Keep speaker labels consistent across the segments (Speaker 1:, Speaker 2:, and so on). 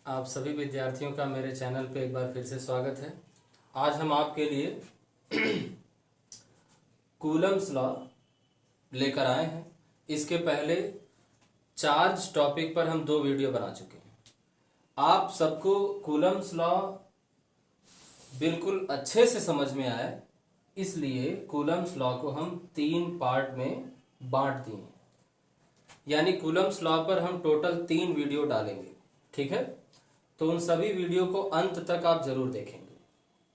Speaker 1: आप सभी विद्यार्थियों का मेरे चैनल पे एक बार फिर से स्वागत है। आज हम आपके लिए कूलम्स लॉ लेकर आए हैं। इसके पहले चार्ज टॉपिक पर हम 2 वीडियो बना चुके हैं। आप सबको कूलम्स लॉ बिल्कुल अच्छे से समझ में आए, इसलिए कूलम्स लॉ को हम 3 पार्ट में बांट दिए हैं। यानी कूलम्स लॉ पर हम टोटल 3 वीडियो डालेंगे, ठीक है। तो उन सभी वीडियो को अंत तक आप जरूर देखेंगे।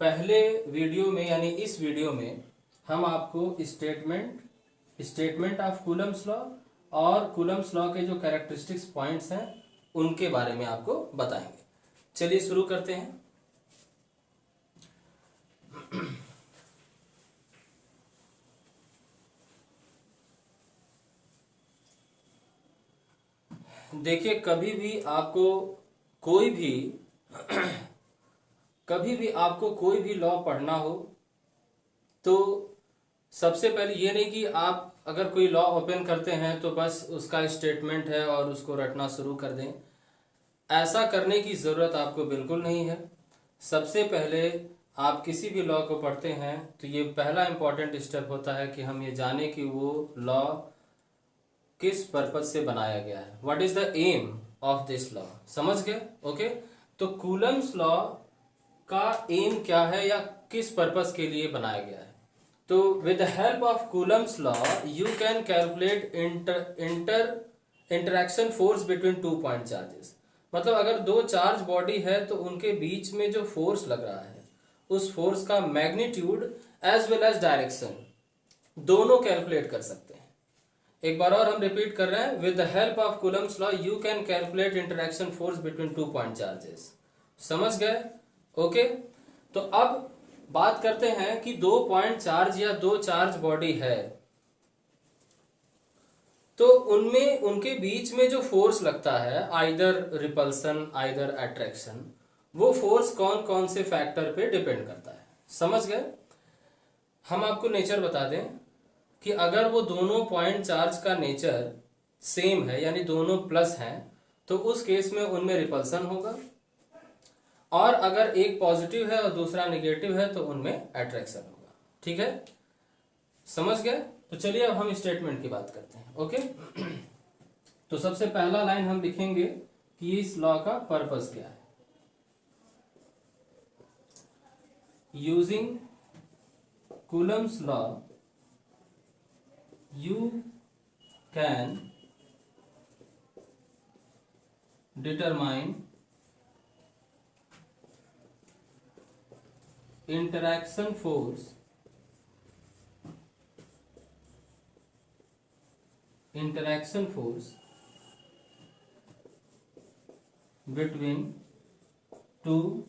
Speaker 1: पहले वीडियो में यानी इस वीडियो में हम आपको स्टेटमेंट ऑफ कूलम्स लॉ और कूलम्स लॉ के जो कैरेक्टरिस्टिक्स पॉइंट्स हैं उनके बारे में आपको बताएंगे। चलिए शुरू करते हैं। देखिए, कभी भी आपको कोई भी लॉ पढ़ना हो तो सबसे पहले ये नहीं कि आप अगर कोई लॉ ओपन करते हैं तो बस उसका स्टेटमेंट है और उसको रटना शुरू कर दें। ऐसा करने की ज़रूरत आपको बिल्कुल नहीं है। सबसे पहले आप किसी भी लॉ को पढ़ते हैं तो ये पहला इंपॉर्टेंट स्टेप होता है कि हम ये जाने कि वो लॉ किस पर्पज से बनाया गया है। What is the aim of this law. समझ गए? ओके। तो कूलम्स लॉ का एम क्या है या किस पर्पज के लिए बनाया गया है। तो with the help of Coulomb's law you can calculate interaction force between 2 point charges. मतलब अगर 2 चार्ज बॉडी है तो उनके बीच में जो फोर्स लग रहा है उस फोर्स का magnitude as well as direction दोनों कैलकुलेट कर सकते हैं। एक बार और हम रिपीट कर रहे हैं। With the help of Coulomb's law you can calculate interaction force between 2 point charges. समझ गए? ओके। तो अब बात करते हैं कि 2 पॉइंट चार्ज या 2 चार्ज बॉडी है तो उनमें उनके बीच में जो फोर्स लगता है, आइदर रिपल्सन आइदर अट्रैक्शन, वो फोर्स कौन कौन से फैक्टर पे डिपेंड करता है। समझ गए? हम आपको नेचर बता दें कि अगर वो दोनों पॉइंट चार्ज का नेचर सेम है यानी दोनों प्लस हैं तो उस केस में उनमें रिपल्सन होगा, और अगर एक पॉजिटिव है और दूसरा नेगेटिव है तो उनमें अट्रैक्शन होगा। ठीक है, समझ गए? तो चलिए अब हम स्टेटमेंट की बात करते हैं। ओके। तो सबसे पहला लाइन हम लिखेंगे कि इस लॉ का पर्पस क्या है। Using Coulomb's law you can determine interaction force between 2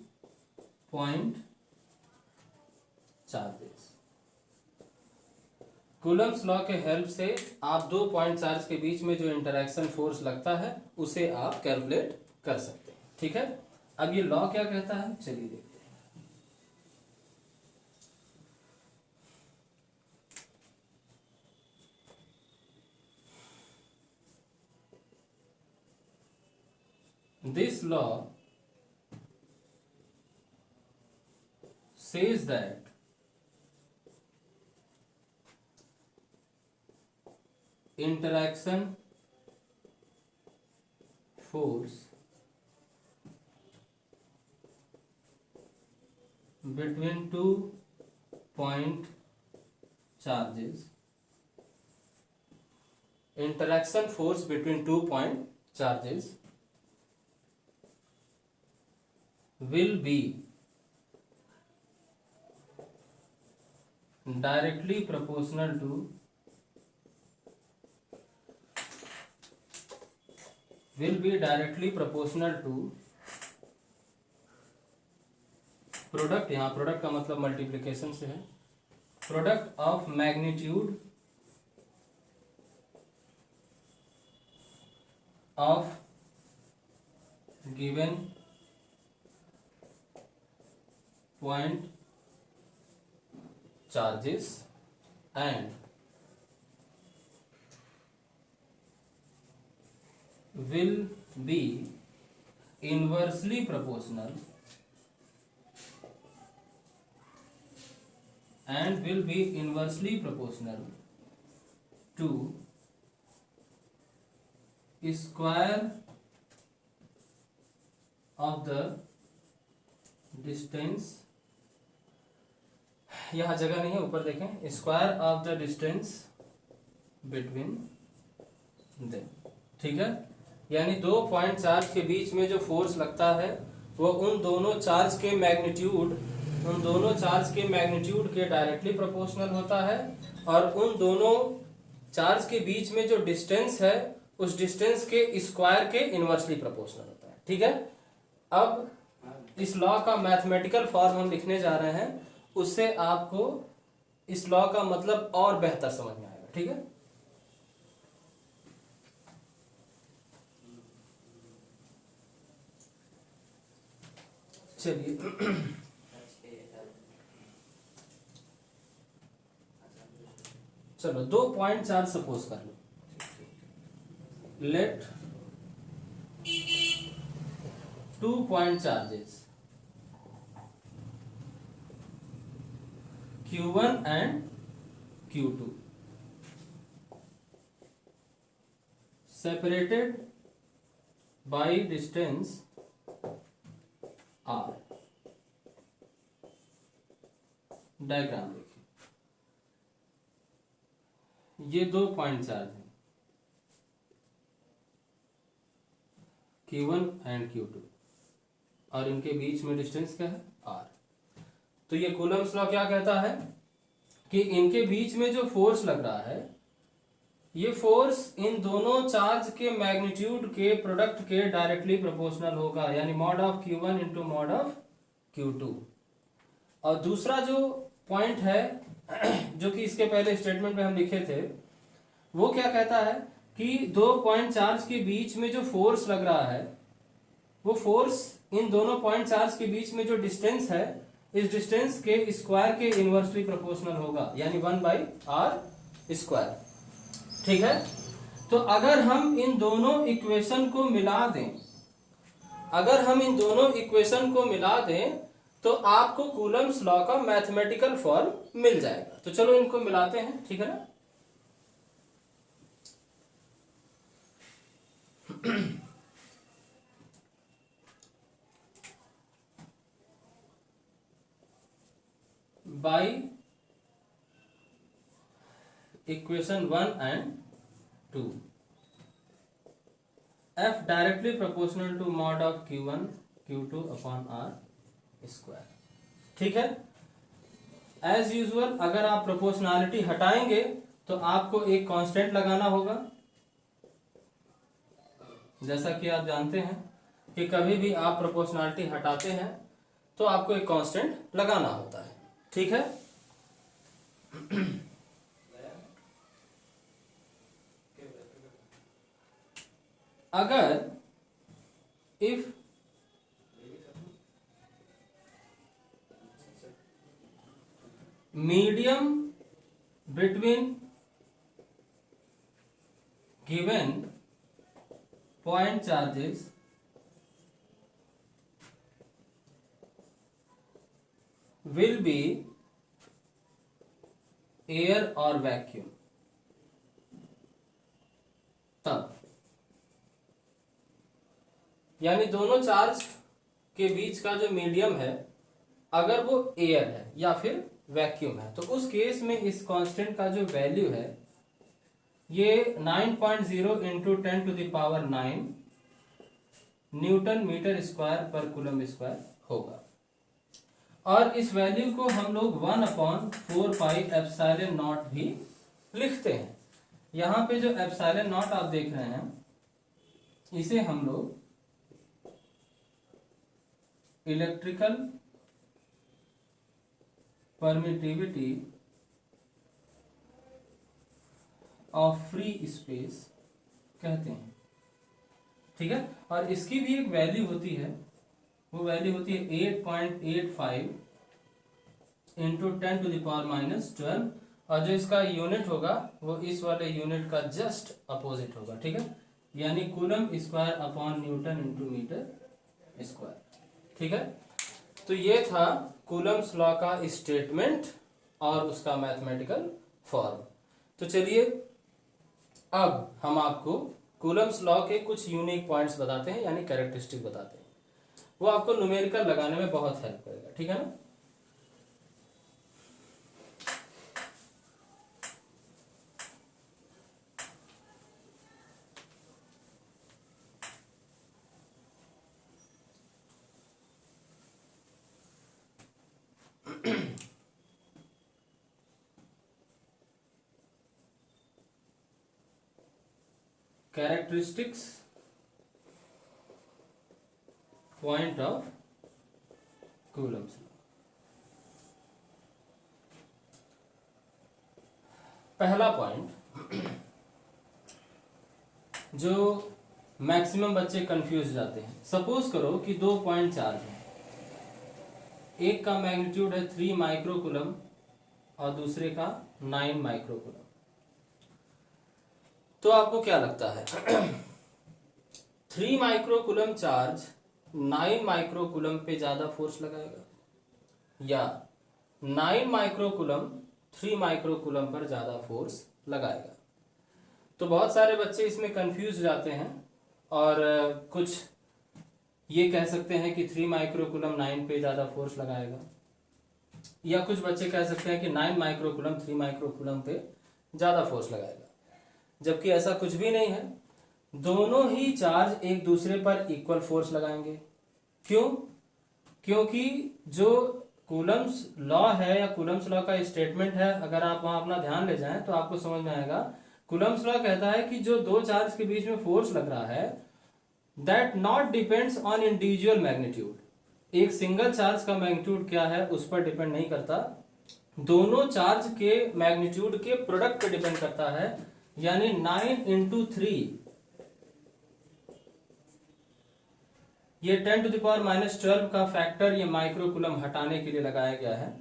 Speaker 1: point charges। Coulomb's law के हेल्प से आप 2 पॉइंट चार्ज के बीच में जो इंटरैक्शन फोर्स लगता है उसे आप कैलकुलेट कर सकते हैं। ठीक है। अब ये लॉ क्या कहता है, चलिए देखते हैं। This law says that interaction force between 2 point charges will be directly proportional to product, यहां प्रोडक्ट का मतलब मल्टीप्लिकेशन से है, product of magnitude of given point charges and will be inversely proportional and will be inversely proportional to square of the distance, यहाँ जगह नहीं है, ऊपर देखें, square of the distance between them. ठीक है, यानी दो पॉइंट चार्ज के बीच में जो फोर्स लगता है वो उन दोनों चार्ज के मैग्नीट्यूड के डायरेक्टली प्रोपोर्शनल होता है, और उन दोनों चार्ज के बीच में जो डिस्टेंस है उस डिस्टेंस के स्क्वायर के इनवर्सली प्रोपोर्शनल होता है। ठीक है, अब इस लॉ का मैथमेटिकल फॉर्म हम लिखने जा रहे हैं, उससे आपको इस लॉ का मतलब और बेहतर समझ में आएगा। ठीक है, चलिए चलो 2 चार्ज सपोज कर लो। Let 2 point charges Q1 and Q2 separated by distance R। Diagram देखिए, ये 2 पॉइंट चार्ज हैं Q1 एंड Q2, और इनके बीच में डिस्टेंस क्या है, R। तो ये कूलम्स लॉ क्या कहता है कि इनके बीच में जो फोर्स लग रहा है, ये फोर्स इन दोनों चार्ज के मैग्नीट्यूड के प्रोडक्ट के डायरेक्टली प्रोपोर्शनल होगा, यानी mod of Q1 into mod of Q2। और दूसरा जो पॉइंट है जो कि इसके पहले स्टेटमेंट में हम लिखे थे, वो क्या कहता है कि 2 पॉइंट चार्ज के बीच में जो फोर्स लग रहा है, वो फोर्स इन दोनों पॉइंट चार्ज के बीच में जो डिस्टेंस है, इस डिस्टेंस के स्क्वायर के इनवर्सली प्रोपोर्शनल होगा, यानी 1/r स्क्वायर। ठीक है, तो अगर हम इन दोनों इक्वेशन को मिला दें तो आपको कूलम्स लॉ का मैथमेटिकल फॉर्म मिल जाएगा। तो चलो इनको मिलाते हैं। ठीक है ना, by equation 1 and 2, F directly proportional to mod of Q1 Q2 upon R square. ठीक है, एज यूजुअल अगर आप प्रोपोर्शनैलिटी हटाएंगे तो आपको एक कांस्टेंट लगाना होगा। जैसा कि आप जानते हैं कि कभी भी आप प्रोपोर्शनैलिटी हटाते हैं तो आपको एक कांस्टेंट लगाना होता है। ठीक है, अगर if medium between given point charges will be air or vacuum, तब यानी दोनों चार्ज के बीच का जो मीडियम है, अगर वो एयर है या फिर वैक्यूम है, तो उस केस में इस कांस्टेंट का जो वैल्यू है ये 9.0 इंटू 10⁹ न्यूटन मीटर स्क्वायर पर कूलम स्क्वायर होगा। और इस वैल्यू को हम लोग 1/4πε0 भी लिखते हैं। यहाँ पे जो ε0 आप देख रहे हैं, इसे हम लोग electrical permittivity of free space कहते हैं। ठीक है, और इसकी भी एक वैल्यू होती है, वो वैल्यू होती है 8.85 इंटू 10⁻⁻12, और जो इसका यूनिट होगा वो इस वाले यूनिट का जस्ट अपोजिट होगा। ठीक है, यानी coulomb square upon newton into metre square. ठीक है, तो ये था कूलम्स लॉ का स्टेटमेंट और उसका मैथमेटिकल फॉर्म। तो चलिए अब हम आपको कूलम्स लॉ के कुछ यूनिक पॉइंट्स बताते हैं, यानी कैरेक्टरिस्टिक बताते हैं। वो आपको न्यूमेरिकल लगाने में बहुत हेल्प करेगा। ठीक है ना। Characteristics point of Coulomb's law. पहला पॉइंट, जो मैक्सिमम बच्चे कंफ्यूज जाते हैं। सपोज करो कि 2 पॉइंट चार्ज है, एक का मैग्नीट्यूड है 3 माइक्रोकूलम और दूसरे का 9 माइक्रोकूलम। तो आपको क्या लगता है 3 माइक्रोकूलम चार्ज 9 माइक्रोकूलम पे ज्यादा फोर्स लगाएगा या 9 माइक्रोकूलम 3 माइक्रोकूलम पर ज्यादा फोर्स लगाएगा? तो बहुत सारे बच्चे इसमें कंफ्यूज जाते हैं और कुछ ये कह सकते हैं कि 3 माइक्रोकूलम 9 पे ज्यादा फोर्स लगाएगा, या कुछ बच्चे कह सकते हैं कि 9 माइक्रोकूलम 3 माइक्रोकूलम पे ज्यादा फोर्स लगाएगा। जबकि ऐसा कुछ भी नहीं है, दोनों ही चार्ज एक दूसरे पर इक्वल फोर्स लगाएंगे। क्यों? क्योंकि जो कूलम्स लॉ है या कूलम्स लॉ का स्टेटमेंट है, अगर आप वहां अपना ध्यान ले जाएं तो आपको समझ में आएगा। कूलम्स लॉ कहता है कि जो दो चार्ज के बीच में फोर्स लग रहा है, that not depends on individual magnitude. एक सिंगल चार्ज का मैग्नीट्यूड क्या है उस पर डिपेंड नहीं करता, दोनों चार्ज के मैग्नीट्यूड के प्रोडक्ट पे डिपेंड करता है। यानी 9 इंटू 3, ये 10⁻⁻12 का फैक्टर ये माइक्रोकूलम हटाने के लिए लगाया गया है।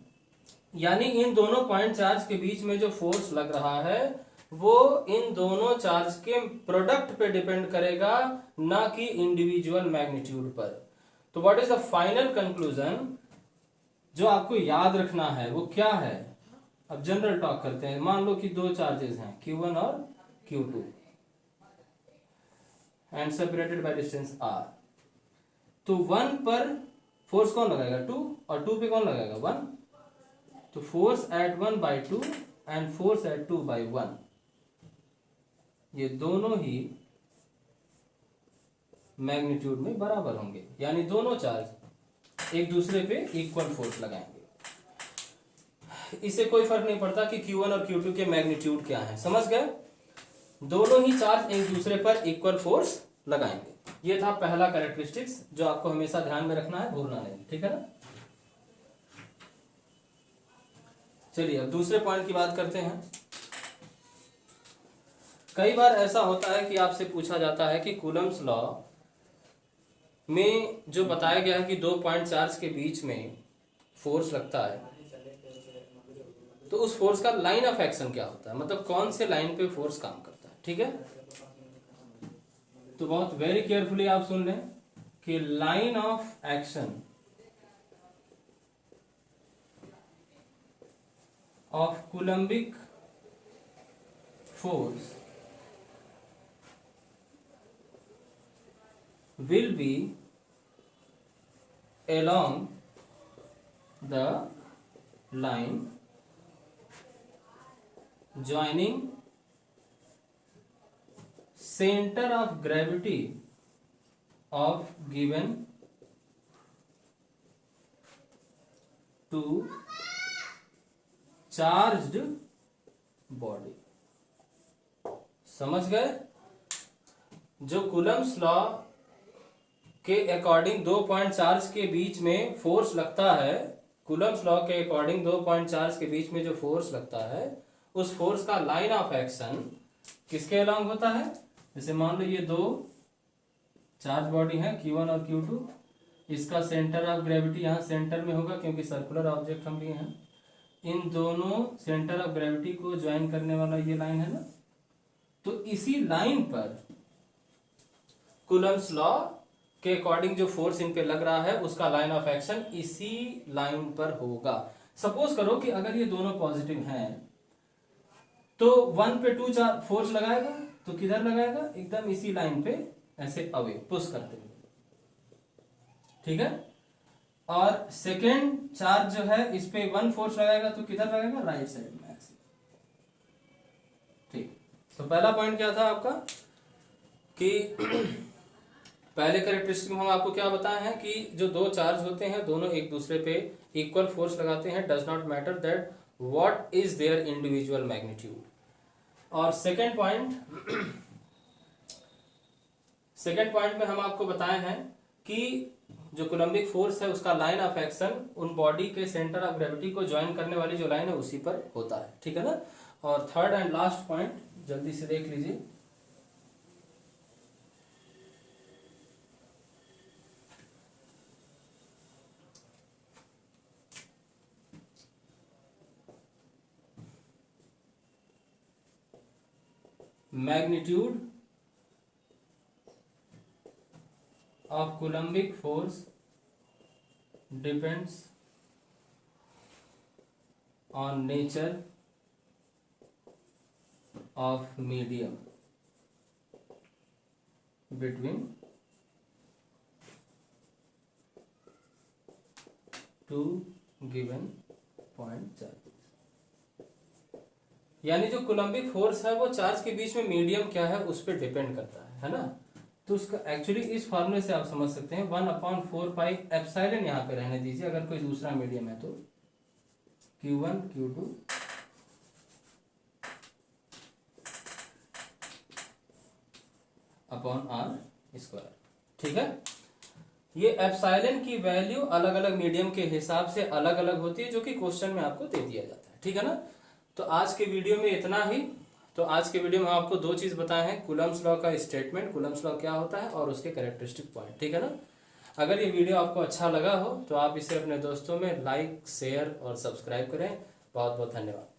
Speaker 1: यानी इन दोनों पॉइंट चार्ज के बीच में जो फोर्स लग रहा है वो इन दोनों चार्ज के प्रोडक्ट पे डिपेंड करेगा, ना कि इंडिविजुअल मैग्नीट्यूड पर। तो what is the final conclusion जो आपको याद रखना है वो क्या है? अब जनरल टॉक करते हैं। मान लो कि दो चार्जेस हैं Q1 और Q2 and separated by distance r। तो 1 पर फोर्स कौन लगाएगा? 2, और 2 पे कौन लगाएगा? 1। तो force at 1/2 and force at 2/1, ये दोनों ही मैग्नीट्यूड में बराबर होंगे, यानी दोनों चार्ज एक दूसरे पे इक्वल फोर्स लगाएंगे। इससे कोई फर्क नहीं पड़ता कि Q1 और Q2 के मैग्नीट्यूड क्या है, समझ गए? दोनों ही चार्ज एक दूसरे पर इक्वल फोर्स लगाएंगे। ये था पहला कैरेक्टरिस्टिक्स जो आपको हमेशा ध्यान में रखना है, भूलना नहीं। ठीक है ना। चलिए अब दूसरे पॉइंट की बात करते हैं। कई बार ऐसा होता है कि आपसे पूछा जाता है कि कूलम्स लॉ में जो बताया गया है कि 2 पॉइंट चार्ज के बीच में फोर्स लगता है, तो उस फोर्स का लाइन ऑफ एक्शन क्या होता है, मतलब कौन से लाइन पे फोर्स काम करता है। ठीक है, तो बहुत वेरी केयरफुली आप सुन लें कि line of action of Coulombic force will be along the line joining center of gravity of given to charged body। समझ गए? जो कूलम्स लॉ के अकॉर्डिंग 2 पॉइंट चार्ज के बीच में फोर्स लगता है, कूलम्स लॉ के अकॉर्डिंग 2 पॉइंट चार्ज के बीच में जो फोर्स लगता है, उस फोर्स का लाइन ऑफ एक्शन किसके अलॉन्ग होता है? जैसे मान लो ये दो चार्ज बॉडी है Q1 और Q2, इसका सेंटर ऑफ ग्रेविटी यहाँ सेंटर में होगा क्योंकि सर्कुलर ऑब्जेक्ट हम लिए हैं। इन दोनों सेंटर ऑफ ग्रेविटी को ज्वाइन करने वाला ये लाइन है ना, तो इसी लाइन पर कूलम्स लॉ के अकॉर्डिंग जो फोर्स इन पे लग रहा है उसका लाइन ऑफ एक्शन इसी लाइन पर होगा। सपोज करो कि अगर ये दोनों पॉजिटिव हैं तो 1 पे 2 चार्ज फोर्स लगाएगा तो किधर लगाएगा, एकदम इसी लाइन पे ऐसे अवे पुश करते हुए, ठीक है। और सेकेंड चार्ज जो है इस पे 1 फोर्स लगाएगा तो किधर लगाएगा, राइट साइड में ऐसे, ठीक। तो पहला पॉइंट क्या था आपका कि पहले कैरेक्टरिस्टिक में हम आपको क्या बताए हैं कि जो दो चार्ज होते हैं दोनों एक दूसरे पे इक्वल फोर्स लगाते हैं, does not matter that what is their individual magnitude. और सेकेंड पॉइंट में हम आपको बताए हैं कि जो कूलम्बिक फोर्स है उसका लाइन ऑफ एक्शन उन बॉडी के सेंटर ऑफ ग्रेविटी को ज्वाइन करने वाली जो लाइन है उसी पर होता है, ठीक है ना। और थर्ड एंड लास्ट पॉइंट जल्दी से देख लीजिए, magnitude of Coulombic force depends on nature of medium between two given point charges। यानी जो कूलम्बिक फोर्स है वो चार्ज के बीच में मीडियम क्या है उस पर डिपेंड करता है ना। तो उसका एक्चुअली इस फॉर्मूले से आप समझ सकते हैं 1/4 पाई एप्सिलॉन यहाँ पे रहने दीजिए, अगर कोई दूसरा मीडियम है तो Q1 Q2 upon R square, ठीक है। ये एप्सिलॉन की वैल्यू अलग अलग मीडियम के हिसाब से अलग अलग होती है जो कि क्वेश्चन में आपको दे दिया जाता है, ठीक है ना। तो आज के वीडियो में इतना ही। तो आज के वीडियो में आपको दो चीज बताए हैं, कूलम्ब्स लॉ का स्टेटमेंट, कूलम्ब्स लॉ क्या होता है और उसके कैरेक्टरिस्टिक पॉइंट, ठीक है ना। अगर ये वीडियो आपको अच्छा लगा हो तो आप इसे अपने दोस्तों में लाइक शेयर और सब्सक्राइब करें। बहुत बहुत धन्यवाद।